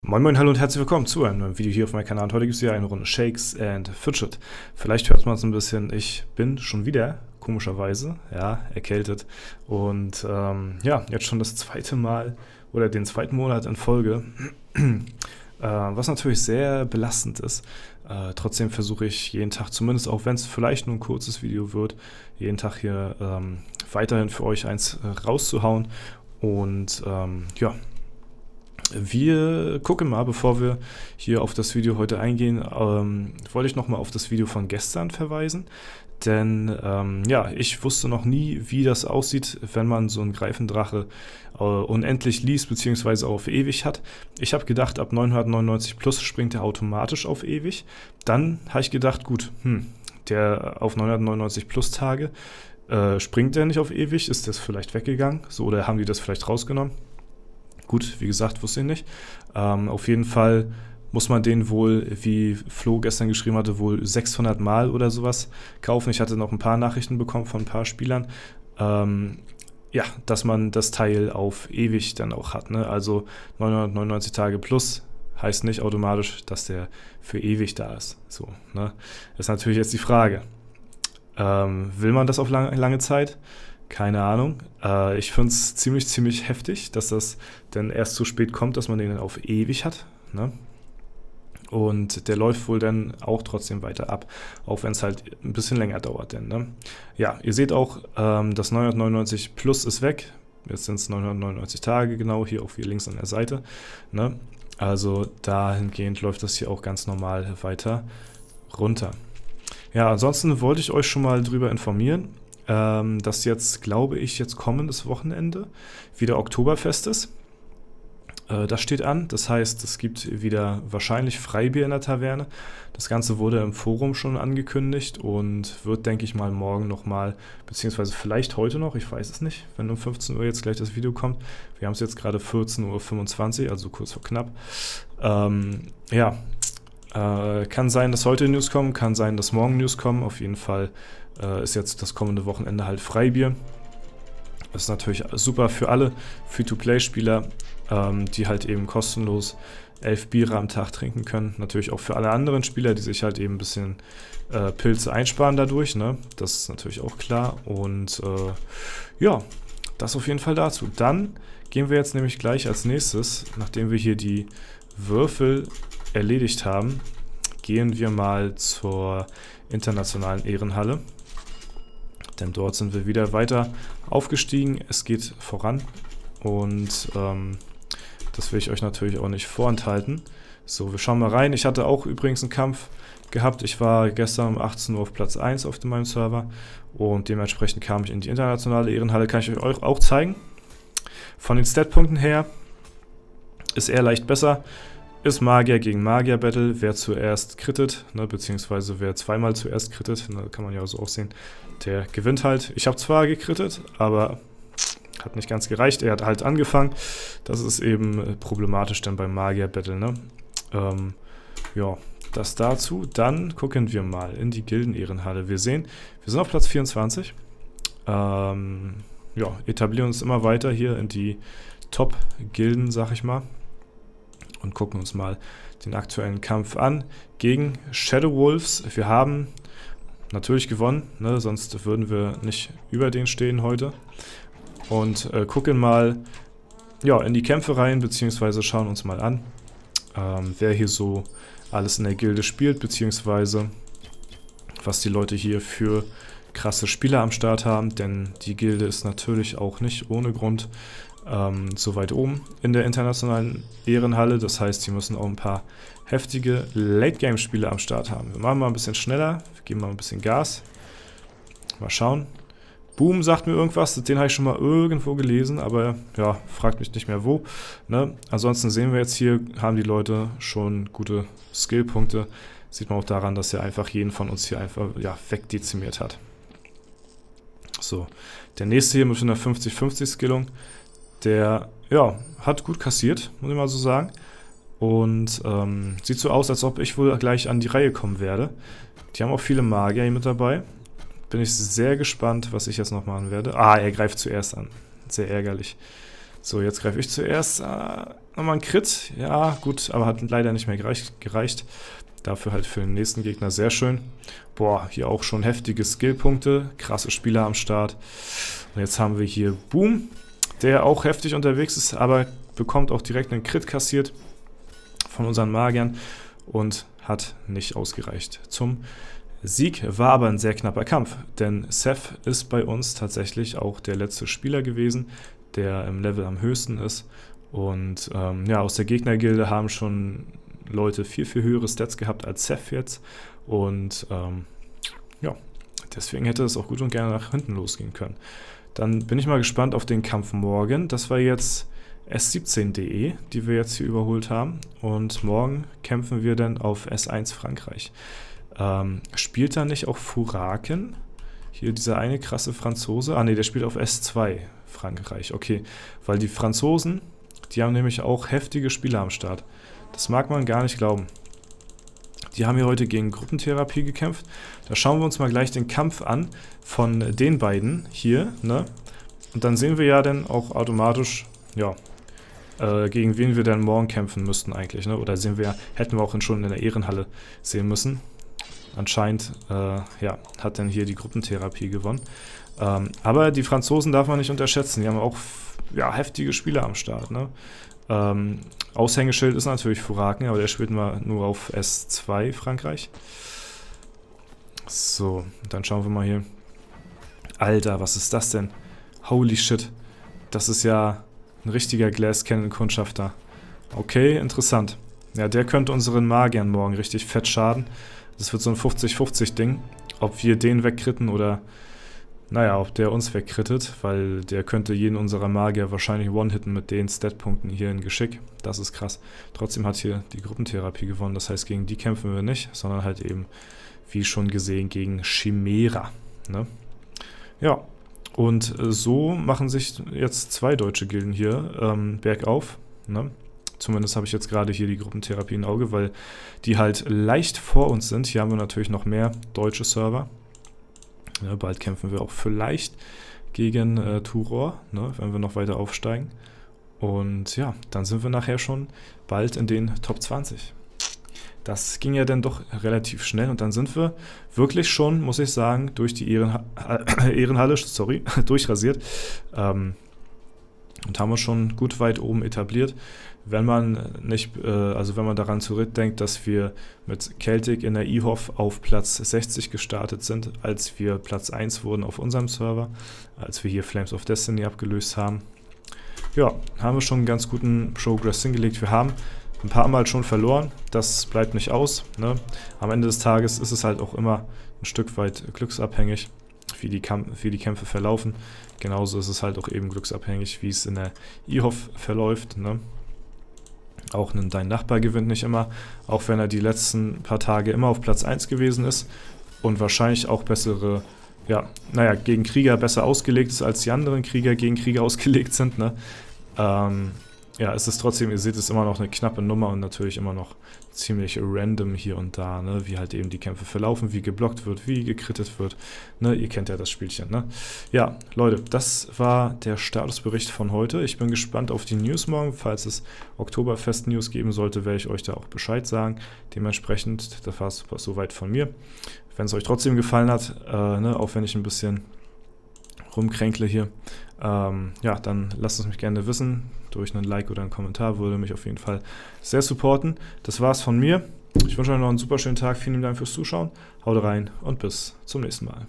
Moin Moin, hallo und herzlich willkommen zu einem neuen Video hier auf meinem Kanal. Und heute gibt es hier eine Runde Shakes and Fidget. Vielleicht hört man es ein bisschen, ich bin schon wieder, komischerweise, ja, erkältet. Und ja, jetzt schon das zweite Mal oder den zweiten Monat in Folge, was natürlich sehr belastend ist. Trotzdem versuche ich jeden Tag, zumindest auch wenn es vielleicht nur ein kurzes Video wird, jeden Tag hier weiterhin für euch eins rauszuhauen. Und ja, wir gucken mal, bevor wir hier auf das Video heute eingehen, wollte ich nochmal auf das Video von gestern verweisen. Denn ja, ich wusste noch nie, wie das aussieht, wenn man so einen Greifendrache unendlich liest, beziehungsweise auf ewig hat. Ich habe gedacht, ab 999 plus springt er automatisch auf ewig. Dann habe ich gedacht, gut, der auf 999 plus Tage springt der nicht auf ewig, ist das vielleicht weggegangen? So, oder haben die das vielleicht rausgenommen? Gut, wie gesagt, wusste ich nicht. Auf jeden Fall muss man den wohl, wie Flo gestern geschrieben hatte, wohl 600 Mal oder sowas kaufen. Ich hatte noch ein paar Nachrichten bekommen von ein paar Spielern. Ja, dass man das Teil auf ewig dann auch hat. Ne? Also 999 Tage plus heißt nicht automatisch, dass der für ewig da ist. So, ne? Das ist natürlich jetzt die Frage. Will man das auf lange Zeit? Keine Ahnung. Ich finde es ziemlich heftig, dass das dann erst so spät kommt, dass man den dann auf ewig hat. Ne? Und der läuft wohl dann auch trotzdem weiter ab, auch wenn es halt ein bisschen länger dauert. Denn, ne? Ja, ihr seht auch, das 999 Plus ist weg. Jetzt sind es 999 Tage genau, hier auch hier links an der Seite. Ne? Also dahingehend läuft das hier auch ganz normal weiter runter. Ja, ansonsten wollte ich euch schon mal drüber informieren, dass jetzt, glaube ich, jetzt kommendes Wochenende wieder Oktoberfest ist. Das steht an, das heißt, es gibt wieder wahrscheinlich Freibier in der Taverne. Das Ganze wurde im Forum schon angekündigt und wird, denke ich mal, morgen nochmal, beziehungsweise vielleicht heute noch, ich weiß es nicht, wenn um 15 Uhr jetzt gleich das Video kommt. Wir haben es jetzt gerade 14:25 Uhr, also kurz vor knapp. Ja, kann sein, dass heute News kommen, kann sein, dass morgen News kommen. Auf jeden Fall ist jetzt das kommende Wochenende halt Freibier. Das ist natürlich super für alle Free-to-Play-Spieler, die halt eben kostenlos 11 Biere am Tag trinken können. Natürlich auch für alle anderen Spieler, die sich halt eben ein bisschen Pilze einsparen dadurch. Ne? Das ist natürlich auch klar. Und ja, das auf jeden Fall dazu. Dann gehen wir jetzt nämlich gleich als nächstes, nachdem wir hier die Würfel erledigt haben, gehen wir mal zur internationalen Ehrenhalle. Denn dort sind wir wieder weiter aufgestiegen. Es geht voran und das will ich euch natürlich auch nicht vorenthalten. So, wir schauen mal rein. Ich hatte auch übrigens einen Kampf gehabt. Ich war gestern um 18 Uhr auf Platz 1 auf meinem Server und dementsprechend kam ich in die internationale Ehrenhalle. Kann ich euch auch zeigen. Von den Statpunkten her ist er leicht besser. Ist Magier gegen Magier Battle, wer zuerst crittet, ne, beziehungsweise wer zweimal zuerst crittet, ne, kann man ja so auch sehen, der gewinnt halt. Ich habe zwar gecrittet, aber hat nicht ganz gereicht, er hat halt angefangen. Das ist eben problematisch dann beim Magier Battle, ne? Ja, das dazu. Dann gucken wir mal in die Gilden-Ehrenhalle. Wir sehen, wir sind auf Platz 24. Ja, etablieren uns immer weiter hier in die Top-Gilden, sag ich mal. Und gucken uns mal den aktuellen Kampf an gegen Shadow Wolves. Wir haben natürlich gewonnen, ne? Sonst würden wir nicht über den stehen heute. Und gucken mal ja, in die Kämpfe rein, beziehungsweise schauen uns mal an, wer hier so alles in der Gilde spielt, beziehungsweise was die Leute hier für krasse Spieler am Start haben. Denn die Gilde ist natürlich auch nicht ohne Grund so weit oben in der internationalen Ehrenhalle. Das heißt, sie müssen auch ein paar heftige Late-Game-Spieler am Start haben. Wir machen mal ein bisschen schneller, wir geben mal ein bisschen Gas. Mal schauen. Boom sagt mir irgendwas, den habe ich schon mal irgendwo gelesen, aber ja, fragt mich nicht mehr wo. Ne? Ansonsten sehen wir jetzt hier, haben die Leute schon gute Skillpunkte. Sieht man auch daran, dass er einfach jeden von uns hier einfach ja, wegdezimiert hat. So, der nächste hier mit einer 50-50 Skillung. Der, ja, hat gut kassiert, muss ich mal so sagen. Und sieht so aus, als ob ich wohl gleich an die Reihe kommen werde. Die haben auch viele Magier hier mit dabei. bin ich sehr gespannt, was ich jetzt noch machen werde. Ah, er greift zuerst an. Sehr ärgerlich. So, jetzt greife ich zuerst. Nochmal ein Crit. Ja, gut, aber hat leider nicht mehr gereicht. Dafür halt für den nächsten Gegner sehr schön. Boah, hier auch schon heftige Skillpunkte. Krasse Spieler am Start. Und jetzt haben wir hier Boom, der auch heftig unterwegs ist, aber bekommt auch direkt einen Crit kassiert von unseren Magiern und hat nicht ausgereicht zum Sieg. War aber ein sehr knapper Kampf, denn Seth ist bei uns tatsächlich auch der letzte Spieler gewesen, der im Level am höchsten ist. Und ja, aus der Gegnergilde haben schon Leute viel, viel höhere Stats gehabt als Seth jetzt. Und ja, deswegen hätte es auch gut und gerne nach hinten losgehen können. Dann bin ich mal gespannt auf den Kampf morgen. Das war jetzt S17.de, die wir jetzt hier überholt haben. Und morgen kämpfen wir dann auf S1 Frankreich. Spielt da nicht auch Furaken? Hier dieser eine krasse Franzose. Ah ne, der spielt auf S2 Frankreich. Okay, weil die Franzosen, die haben nämlich auch heftige Spieler am Start. Das mag man gar nicht glauben. Die haben hier heute gegen Gruppentherapie gekämpft. Da schauen wir uns mal gleich den Kampf an von den beiden hier, ne? Und dann sehen wir ja dann auch automatisch, ja, gegen wen wir dann morgen kämpfen müssten eigentlich, ne? Oder hätten wir auch schon in der Ehrenhalle sehen müssen. Anscheinend, ja, hat dann hier die Gruppentherapie gewonnen. Aber die Franzosen darf man nicht unterschätzen. Die haben auch, ja, heftige Spieler am Start, ne? Aushängeschild ist natürlich Furaken, aber der spielt mal nur auf S2 Frankreich. So, dann schauen wir mal hier. Alter, was ist das denn? Holy shit. Das ist ja ein richtiger Glass Cannon Kundschafter. Okay, interessant. Ja, der könnte unseren Magiern morgen richtig fett schaden. Das wird so ein 50-50 Ding. Ob wir den wegkritten oder, naja, ob der uns wegkrittet, weil der könnte jeden unserer Magier wahrscheinlich one-hitten mit den Statpunkten hier in Geschick. Das ist krass. Trotzdem hat hier die Gruppentherapie gewonnen. Das heißt, gegen die kämpfen wir nicht, sondern halt eben, wie schon gesehen, gegen Chimera. Ne? Ja, und so machen sich jetzt 2 deutsche Gilden hier bergauf. Ne? Zumindest habe ich jetzt gerade hier die Gruppentherapie im Auge, weil die halt leicht vor uns sind. Hier haben wir natürlich noch mehr deutsche Server. Ja, bald kämpfen wir auch vielleicht gegen Turor, ne, wenn wir noch weiter aufsteigen. Und ja, dann sind wir nachher schon bald in den Top 20. Das ging ja dann doch relativ schnell und dann sind wir wirklich schon, muss ich sagen, durch die Ehrenhalle, durchrasiert. Und haben wir schon gut weit oben etabliert. Wenn man nicht, wenn man daran zurückdenkt, dass wir mit Celtic in der IHOF auf Platz 60 gestartet sind, als wir Platz 1 wurden auf unserem Server, als wir hier Flames of Destiny abgelöst haben. Ja, haben wir schon einen ganz guten Progress hingelegt. Wir haben ein paar Mal schon verloren, das bleibt nicht aus. Ne? Am Ende des Tages ist es halt auch immer ein Stück weit glücksabhängig, wie die Kämpfe verlaufen. Genauso ist es halt auch eben glücksabhängig, wie es in der IHOF verläuft. Ne? Auch dein Nachbar gewinnt nicht immer, auch wenn er die letzten paar Tage immer auf Platz 1 gewesen ist und wahrscheinlich auch bessere, ja, naja, gegen Krieger besser ausgelegt ist, als die anderen Krieger gegen Krieger ausgelegt sind. Ne? Ja, es ist trotzdem, ihr seht, es ist immer noch eine knappe Nummer und natürlich immer noch ziemlich random hier und da, ne, wie halt eben die Kämpfe verlaufen, wie geblockt wird, wie gekrittet wird, ne, ihr kennt ja das Spielchen, ne. Ja, Leute, das war der Statusbericht von heute. Ich bin gespannt auf die News morgen. Falls es Oktoberfest-News geben sollte, werde ich euch da auch Bescheid sagen. Dementsprechend, das war es soweit von mir. Wenn es euch trotzdem gefallen hat, ne, auch wenn ich ein bisschen rumkränkle hier, ja, dann lasst es mich gerne wissen. Durch einen Like oder einen Kommentar würde mich auf jeden Fall sehr supporten. Das war's von mir. Ich wünsche euch noch einen super schönen Tag. Vielen Dank fürs Zuschauen. Haut rein und bis zum nächsten Mal.